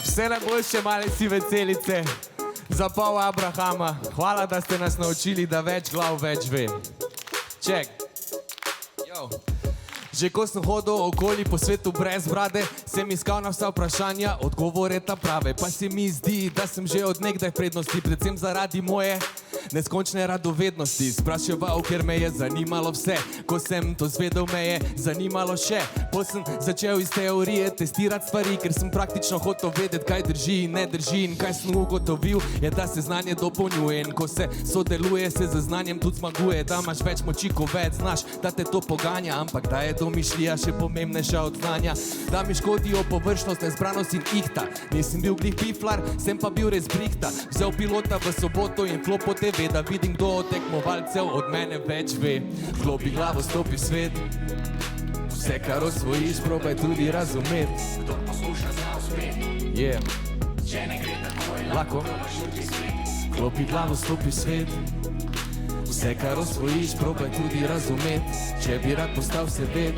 Vse najboljše, male sive celice, za pol Abrahama. Hvala, da ste nas naučili, da več glav več ve. Ček. Že ko sem hodil okoli po svetu brez brade, sem iskal na vsa vprašanja odgovore ta prave. Pa se mi zdi, da sem že od nekdaj v prednosti, predvsem zaradi moje neskončne radovednosti. Spraševal, ker me je zanimalo vse, ko sem to zvedel, me je zanimalo še. Pol sem začel iz teorije testirati stvari, ker sem praktično hotel vedeti, kaj drži in ne drži. In kaj sem ugotovil, je, da se znanje dopolnjuje. In ko se sodeluje, se z znanjem tudi zmaguje. Da imaš več moči, ko več znaš, da te to poganja. Ampak da je domišljija še pomembnejša od znanja. Da mi škodijo površnost, nezbranost in ihta. Nisem bil glih piflar, sem pa bil res brihta. Vzel pilota v soboto in klop po TV, da vidim, kdo od tekmovalcev od mene več ve. Vklopi glavo, stopi svet. Vse, kar osvojiš, probaj tudi razumeti. Kdo posluša, zna uspeti. Če ne gre tako, je lahko probaš tudi svet. Vklopi glavo, stopi svet. Vse, kar osvojiš, probaj tudi razumeti. Če bi rad postal vseved,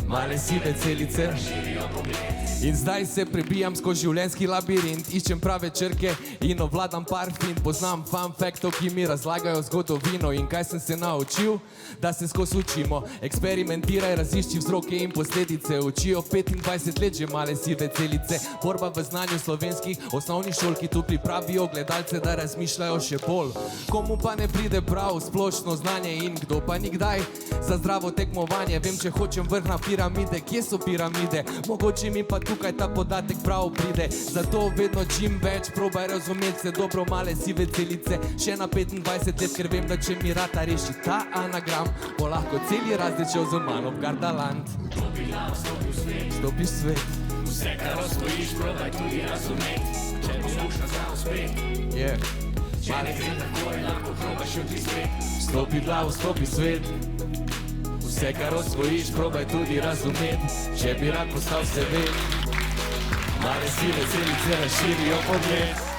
male sive celice Širijo pogled. In zdaj se prebijam skozi življenjski labirint. Iščem prave črke in ovladam par fint. Poznam fun faktov, ki mi razlagajo zgodovino. In kaj sem se naučil? Da se skozi učimo. Eksperimentiraj, razišči vzroke in posledice. Učijo 25 let že male sive celice. Borba v znanju slovenskih osnovnih šol, ki tu pripravijo gledalce, da razmišljajo še bolj. Komu pa ne pride prav splošno znanje in kdo pa nikdaj za zdravo tekmovanje? Vem, če hočem vrh na piramide, kje so piramide? Mogoče mi pa tukaj ta podatek prav pride. Zato vedno čim več probaj razumeti se dobro, male sive celice. Še na 25 let, ker vem, da če mi rata reši ta anagram, bo lahko celi različev z mano v Gardaland. Vklopi glavo, stopi v svet. Stopi svet. Vse, kar osvojiš, probaj tudi razumeti. Če posluša, zna uspeti. Če ne gre tako, je lahko probaš tudi svet. Stopi glavo, stopi svet. Vse, kar osvojiš, probaj tudi razumeti. Če bi rad postal vseved, male sive celice razširijo pogled.